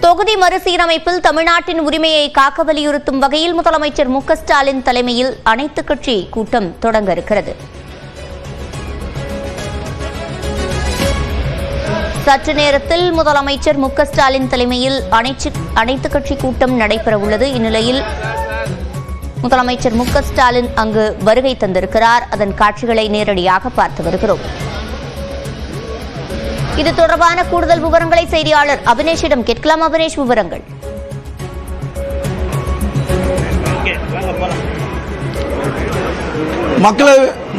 தொகுதி மறுசீரமைப்பில் தமிழ்நாட்டின் உரிமையை காக்க வலியுறுத்தும் வகையில் முதலமைச்சர் மு க ஸ்டாலின் தலைமையில் அனைத்துக் கட்சி கூட்டம் தொடங்க இருக்கிறது. சற்று நேரத்தில் முதலமைச்சர் மு க ஸ்டாலின் தலைமையில் அனைத்துக் கட்சி கூட்டம் நடைபெறவுள்ளது. இந்நிலையில் முதலமைச்சர் மு க ஸ்டாலின் அங்கு வருகை தந்திருக்கிறார். அதன் காட்சிகளை நேரடியாக பார்த்து வருகிறோம். இது தொடர்பான கூடுதல் விவரங்களை செய்தியாளர் அபினேஷிடம் கேட்கலாம். அபினேஷ், விவரங்கள்.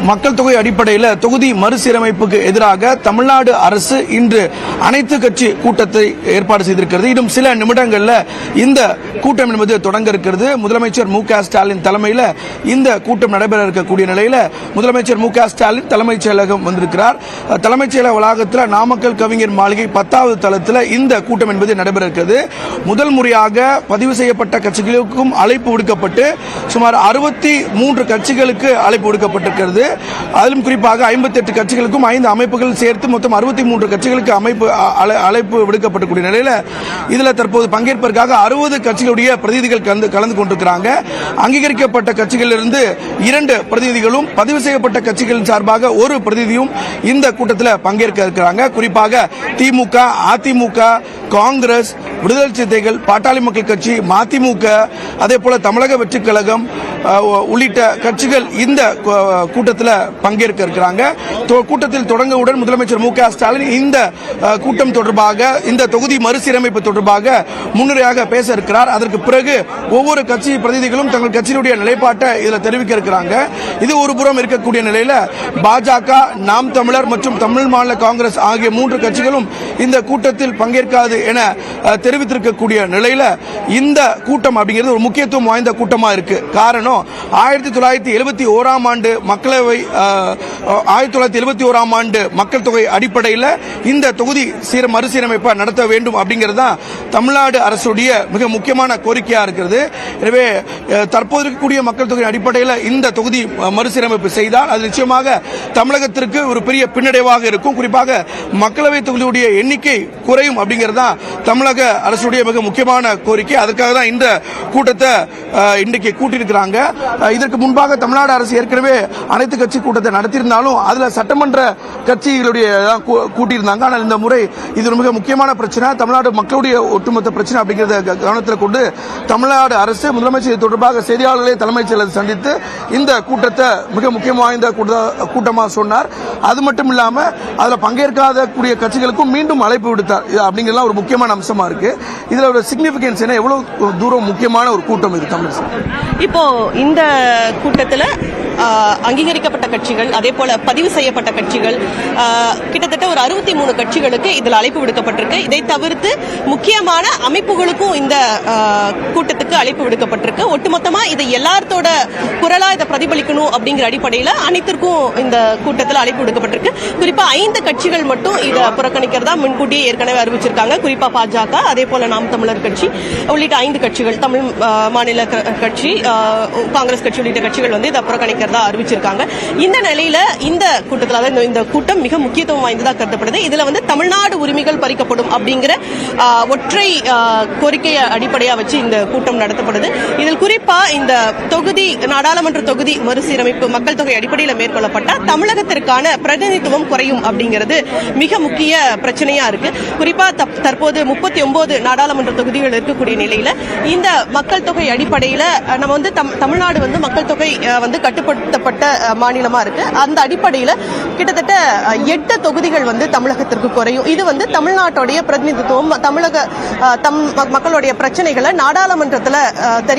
மக்கள் தொகை அடிப்படையில் தொகுதி மறுசீரமைப்புக்கு எதிராக தமிழ்நாடு அரசு இன்று அனைத்து கட்சி கூட்டத்தை ஏற்பாடு செய்திருக்கிறது. இன்னும் சில நிமிடங்களில் இந்த கூட்டம் என்பது தொடங்க இருக்கிறது. முதலமைச்சர் மு க ஸ்டாலின் தலைமையில் இந்த கூட்டம் நடைபெற இருக்கக்கூடிய நிலையில் முதலமைச்சர் மு க ஸ்டாலின் தலைமைச் செயலகம் வந்திருக்கிறார். தலைமைச் செயலக வளாகத்தில் நாமக்கல் கவிஞர் மாளிகை 10வது தளத்தில் இந்த கூட்டம் என்பது நடைபெற இருக்கிறது. முதல் முறையாக பதிவு செய்யப்பட்ட கட்சிகளுக்கும் அழைப்பு விடுக்கப்பட்டு சுமார் 63 கட்சிகளுக்கு அழைப்பு விடுக்கப்பட்டிருக்கிறது. அதிலும் குறிப்பாக 58 கட்சிகளுக்கும் 5 அமைப்புகள் சேர்த்து மொத்தம் 63 கட்சிகளுக்கு அழைப்பு விடுக்கப்படக்கூடிய நிலையில் இதில் தற்போது பங்கேற்பதற்காக 60 கட்சிகளுடைய பிரதிநிதிகள் கலந்து கொண்டிருக்கிறாங்க. அங்கீகரிக்கப்பட்ட கட்சிகளிலிருந்து 2 பிரதிநிதிகளும் பதிவு செய்யப்பட்ட கட்சிகளின் சார்பாக ஒரு பிரதிநிதியும் இந்த கூட்டத்தில் பங்கேற்க இருக்கிறாங்க. குறிப்பாக திமுக, அதிமுக, காங்கிரஸ், விடுதலை சிறுத்தைகள், பாட்டாளி மக்கள் கட்சி, மதிமுக, அதே போல தமிழக வெற்றிக் கழகம் உள்ளிட்ட கட்சிகள் இந்த கூட்டத்தில் பங்கேற்க இருக்கிறாங்க. கூட்டத்தில் தொடங்கவுடன் முதலமைச்சர் மு க ஸ்டாலின் இந்த கூட்டம் தொடர்பாக, இந்த தொகுதி மறுசீரமைப்பு தொடர்பாக முன்னுரையாக பேச இருக்கிறார். அதற்கு பிறகு ஒவ்வொரு கட்சி பிரதிநிதிகளும் தங்கள் கட்சியினுடைய நிலைப்பாட்டை இதில் தெரிவிக்க இருக்கிறாங்க. இது ஒரு புறம் இருக்கக்கூடிய நிலையில் பாஜக, நாம் தமிழர் மற்றும் தமிழ் மாநில காங்கிரஸ் ஆகிய 3 கட்சிகளும் இந்த கூட்டத்தில் பங்கேற்காது என தெரிவித்திருக்கக்கூடிய நிலையில் இந்த கூட்டம் அப்படிங்கிறது ஒரு முக்கியத்துவம் வாய்ந்த கூட்டமாக இருக்கு. காரணம் 1971ஆம் ஆண்டு மக்கள் தொகை அடிப்படையில் இந்த தொகுதி மறுசீரமைப்பை நடத்த வேண்டும் அப்படிங்கிறது தான் தமிழ்நாடு அரசுடைய மிக முக்கியமான கோரிக்கையாக இருக்கிறது. எனவே தற்போது இருக்கக்கூடிய மக்கள் தொகை அடிப்படையில் இந்த தொகுதி மறுசீரமைப்பு செய்தால் அது நிச்சயமாக தமிழகத்திற்கு ஒரு பெரிய பின்னடைவாக இருக்கும். குறிப்பாக மக்களவை தொகுதியுடைய எண்ணிக்கை குறையும் அப்படிங்கிறது தான் தமிழக அரசுடைய மிக முக்கியமான கோரிக்கை. அதற்காக தான் இந்த கூட்டத்தை இன்றைக்கு கூட்டியிருக்கிறாங்க. இதற்கு முன்பாக தமிழ்நாடு அரசு ஏற்கனவே அனைத்து கட்சி கூட்டத்தை நடத்தியிருந்தாலும் அதில் சட்டமன்ற கட்சிகளுடைய கூட்டியிருந்தாங்க. ஆனால் இந்த முறை இது மிக முக்கியமான பிரச்சனை, தமிழ்நாடு மக்களுடைய ஒட்டுமொத்த பிரச்சனை அப்படிங்கிறத கவனத்தில் கொண்டு தமிழ்நாடு அரசு முதலமைச்சர் தொடர்பாக செய்தியாளர்களை தலைமைச் செயலர் சந்தித்து இந்த கூட்டத்தை மிக முக்கியம் வாய்ந்த கூட்டமாக சொன்னார். அது மட்டும் இல்லாமல் அதில் பங்கேற்காத கூடிய கட்சிகளுக்கும் மீண்டும் அழைப்பு விடுத்தார். அப்படிங்கிறதுலாம் ஒரு முக்கியமான அம்சமா இருக்கு. இதுல ஒரு சிக்னிபிகன்ஸ் என்ன, எவ்வளவு தூரம் முக்கியமான ஒரு கூட்டம் இது தமிழ். இப்போ இந்த கூட்டத்தில் அங்கீகரிக்கப்பட்ட கட்சிகள், அதே போல பதிவு செய்யப்பட்ட கட்சிகள் கிட்டத்தட்ட ஒரு 63 கட்சிகளுக்கு இதில் அழைப்பு விடுக்கப்பட்டிருக்கு. இதை தவிர்த்து முக்கியமான அமைப்புகளுக்கும் இந்த கூட்டத்துக்கு அழைப்பு விடுக்கப்பட்டிருக்கு. ஒட்டுமொத்தமா இதை எல்லாத்தோட குரலா இதை பிரதிபலிக்கணும் அப்படிங்கிற அடிப்படையில் அனைத்திற்கும் இந்த கூட்டத்தில் அழைப்பு விடுக்கப்பட்டிருக்கு. குறிப்பா 5 கட்சிகள் மட்டும் இதை புறக்கணிக்கிறதா முன்கூட்டியே ஏற்கனவே அறிவிச்சிருக்காங்க. குறிப்பா பாஜக, அதே போல நாம் தமிழர் கட்சி உள்ளிட்ட 5 கட்சிகள், தமிழ் மாநில கட்சி, காங்கிரஸ் கட்சி உள்ளிட்ட கட்சிகள் இதை புறக்கணிக்கிறதா அறிவிச்சிருக்காங்க. இந்த நிலையில இந்த கூட்டத்தில் இந்த கூட்டம் மிக முக்கியத்துவம் வாய்ந்ததாக கருதப்படுது. இதுல தமிழ்நாடு உரிமைகள் பறிக்கப்படும் அப்படிங்கிற ஒற்றை கோரிக்கையை அடிப்படையா வச்சு இந்த கூட்டம் நடத்தப்படுது. இதில் குறிப்பா இந்த தொகுதி, நாடாளுமன்ற தொகுதி மறுசீரமைப்பு மக்கள் தொகை அடிப்படையில் மேற்கொள்ளப்பட்ட தமிழகத்திற்கான பிரதிநிதித்துவம் குறையும் அப்படிங்கிறது மிக முக்கிய பிரச்சனையா இருக்கு. குறிப்பா தற்போது 39 நாடாளுமன்ற தொகுதிகள் இருக்கக்கூடிய நிலையில இந்த மக்கள் தொகை அடிப்படையில் நம்ம தமிழ்நாடு மக்கள் தொகை கட்டுப்படுத்தப்பட்ட மாநிலமா இருக்கு. அந்த அடிப்படையில் கிட்டத்தட்ட 8 தொகுதிகள் தமிழகத்திற்கு குறையும். இது தமிழ்நாட்டுடைய பிரதிநிதித்துவம், தமிழக மக்களுடைய பிரச்சனைகளை நாடாளுமன்றத்தில் தெரிய